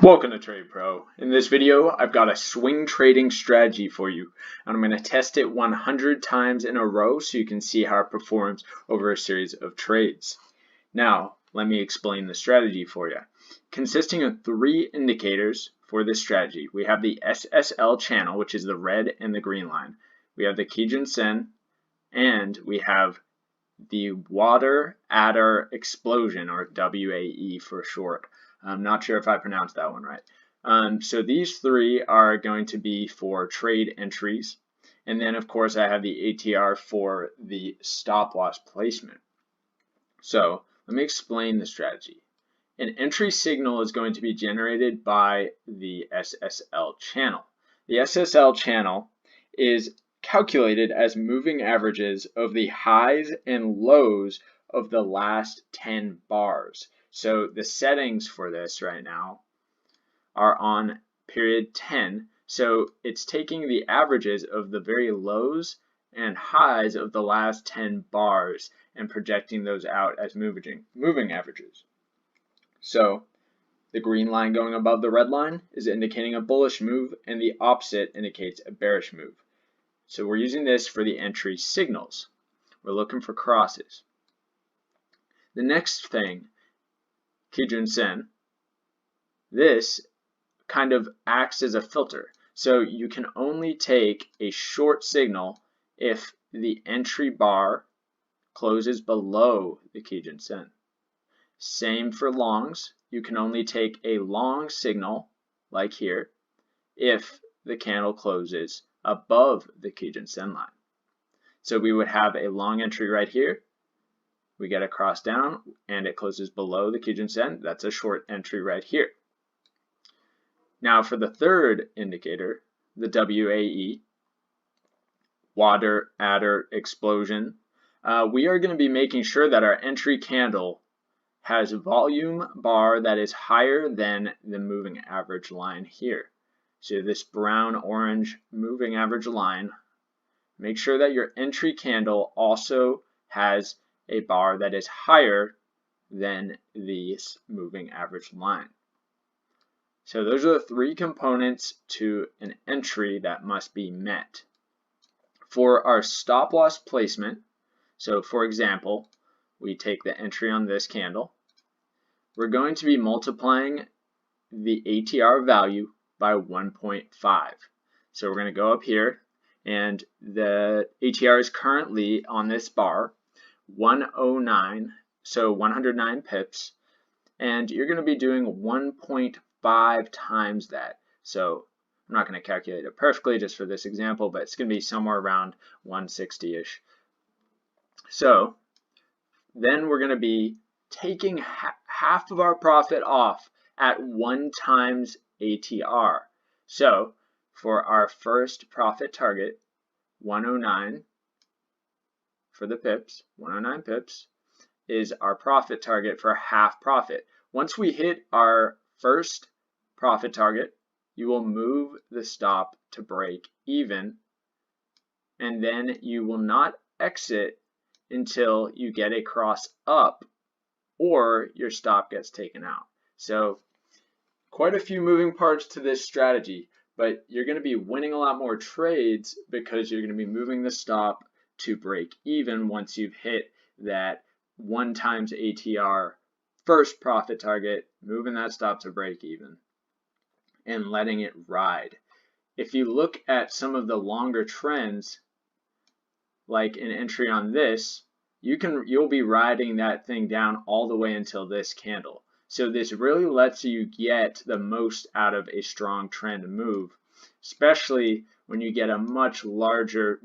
Welcome to Trade Pro. In this video, I've got a swing trading strategy for you, and I'm going to test it 100 times in a row so you can see how it performs over a series of trades. Now, let me explain the strategy for you. Consisting of three indicators for this strategy, we have the SSL channel, which is the red and the green line. We have the Kijun, and we have the water adder explosion, or WAE for short. I'm not sure if I pronounced that one right. So these three are going to be for trade entries. And then, of course, I have the ATR for the stop loss placement. So let me explain the strategy. An entry signal is going to be generated by the SSL channel. The SSL channel is calculated as moving averages of the highs and lows of the last 10 bars. So the settings for this right now are on period 10. So it's taking the averages of the very lows and highs of the last 10 bars and projecting those out as moving averages. So the green line going above the red line is indicating a bullish move, and the opposite indicates a bearish move. So we're using this for the entry signals. We're looking for crosses. The next thing, Kijun, this kind of acts as a filter. So you can only take a short signal if the entry bar closes below the Kijun. Same for longs. You can only take a long signal, like here, if the candle closes above the Kijun line. So we would have a long entry right here. We get a cross down and it closes below the Kijun. That's a short entry right here. Now for the third indicator, the WAE, water adder explosion, we are going to be making sure that our entry candle has a volume bar that is higher than the moving average line here. So this brown orange moving average line, make sure that your entry candle also has a bar that is higher than this moving average line. So those are the three components to an entry that must be met. For our stop loss placement, so for example, we take the entry on this candle. We're going to be multiplying the ATR value by 1.5. So we're going to go up here, and the ATR is currently on this bar 109, so 109 pips, and you're going to be doing 1.5 times that. So I'm not going to calculate it perfectly just for this example, but it's going to be somewhere around 160-ish. So then we're going to be taking half of our profit off at 1 times ATR. So for our first profit target, 109 for the pips, 109 pips is our profit target for half profit. Once we hit our first profit target, you will move the stop to break even, and then you will not exit until you get a cross up or your stop gets taken out. So quite a few moving parts to this strategy, but you're going to be winning a lot more trades because you're going to be moving the stop to break even once you've hit that 1 times ATR first profit target, moving that stop to break even and letting it ride. If you look at some of the longer trends, like an entry on this, you'll be riding that thing down all the way until this candle. So this really lets you get the most out of a strong trend move, especially when you get a much larger,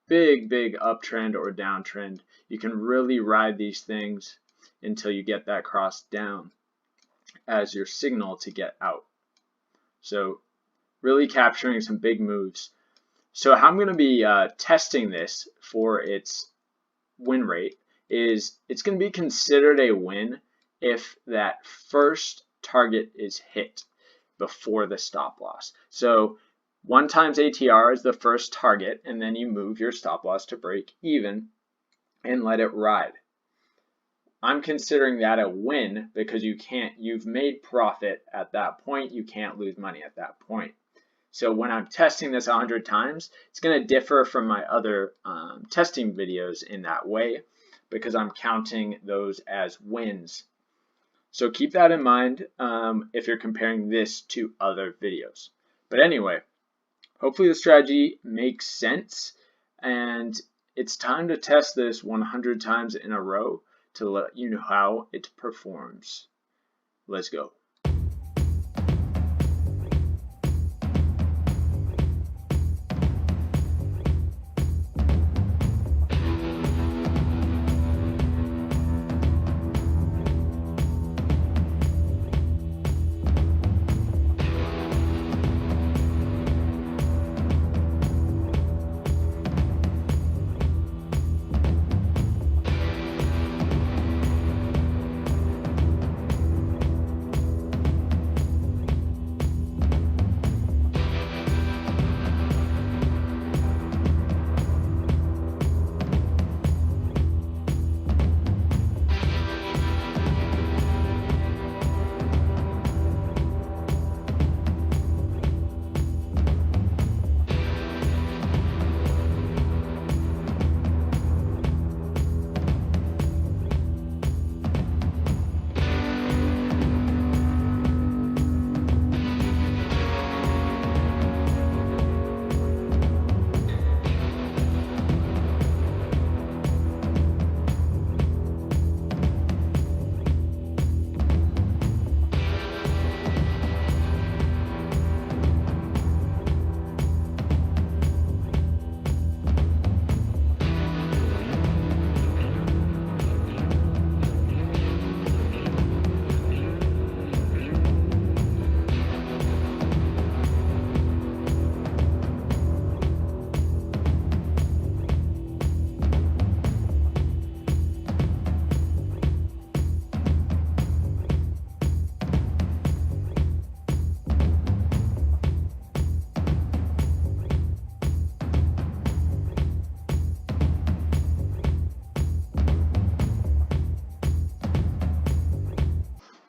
big uptrend or downtrend. You can really ride these things until you get that cross down as your signal to get out. So really capturing some big moves. So how I'm going to be testing this for its win rate is it's going to be considered a win if that first target is hit before the stop loss. So 1 times ATR is the first target, and then you move your stop loss to break even and let it ride. I'm considering that a win because you've made profit at that point. You can't lose money at that point. So when I'm testing this 100 times, it's going to differ from my other testing videos in that way because I'm counting those as wins. So keep that in mind if you're comparing this to other videos. But anyway, hopefully the strategy makes sense, and it's time to test this 100 times in a row to let you know how it performs. Let's go.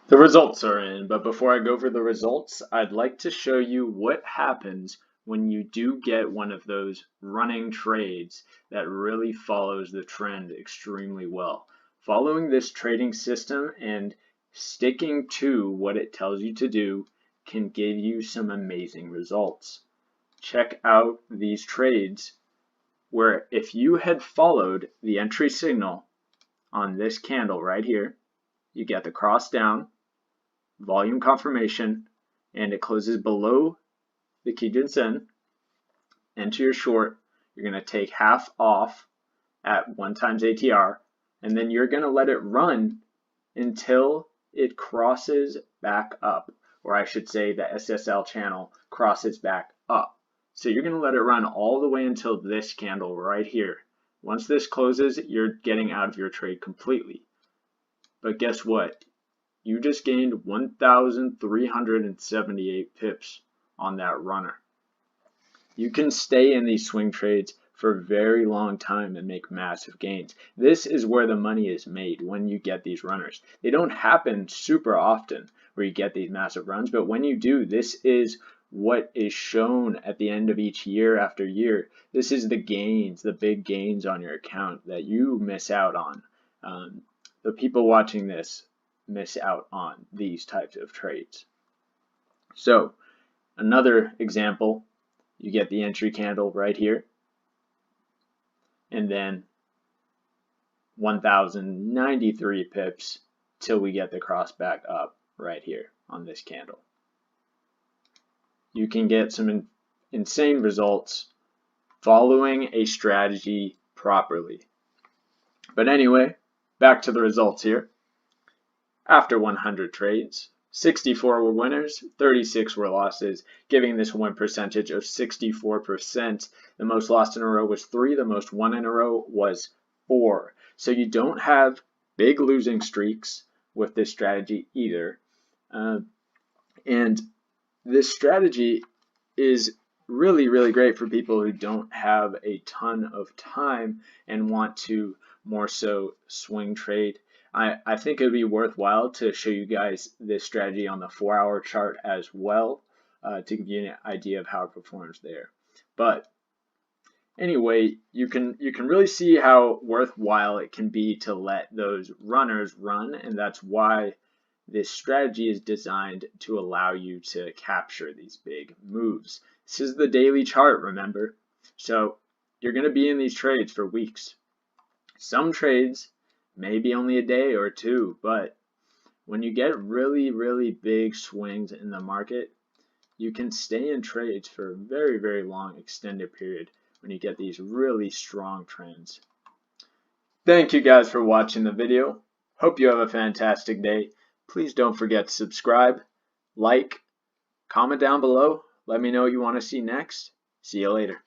The results are in, but before I go over the results, I'd like to show you what happens when you do get one of those running trades that really follows the trend extremely well. Following this trading system and sticking to what it tells you to do can give you some amazing results. Check out these trades where if you had followed the entry signal on this candle right here, you get the cross down, volume confirmation, and it closes below the Kijun, enter your short, you're going to take half off at 1 times ATR, and then you're going to let it run until it crosses back up, or I should say the SSL channel crosses back up. So you're going to let it run all the way until this candle right here. Once this closes, you're getting out of your trade completely. But guess what? You just gained 1,378 pips on that runner. You can stay in these swing trades for a very long time and make massive gains. This is where the money is made when you get these runners. They don't happen super often where you get these massive runs, but when you do, this is what is shown at the end of each year after year. This is the gains, the big gains on your account that you miss out on. The people watching this miss out on these types of trades. So another example, you get the entry candle right here, and then 1,093 pips till we get the cross back up right here on this candle. You can get some insane results following a strategy properly. But anyway, back to the results here. After 100 trades, 64 were winners, 36 were losses, giving this win percentage of 64%. The most lost in a row was 3, the most won in a row was 4. So you don't have big losing streaks with this strategy either. And this strategy is really, really great for people who don't have a ton of time and want to more so swing trade. I think it would be worthwhile to show you guys this strategy on the 4-hour chart as well, to give you an idea of how it performs there. But anyway, you can really see how worthwhile it can be to let those runners run, and that's why this strategy is designed to allow you to capture these big moves. This is the daily chart, remember? So you're going to be in these trades for weeks. Some trades may be only a day or two, but when you get really, really big swings in the market, you can stay in trades for a very, very long extended period when you get these really strong trends. Thank you guys for watching the video. Hope you have a fantastic day. Please don't forget to subscribe, like, comment down below. Let me know what you want to see next. See you later.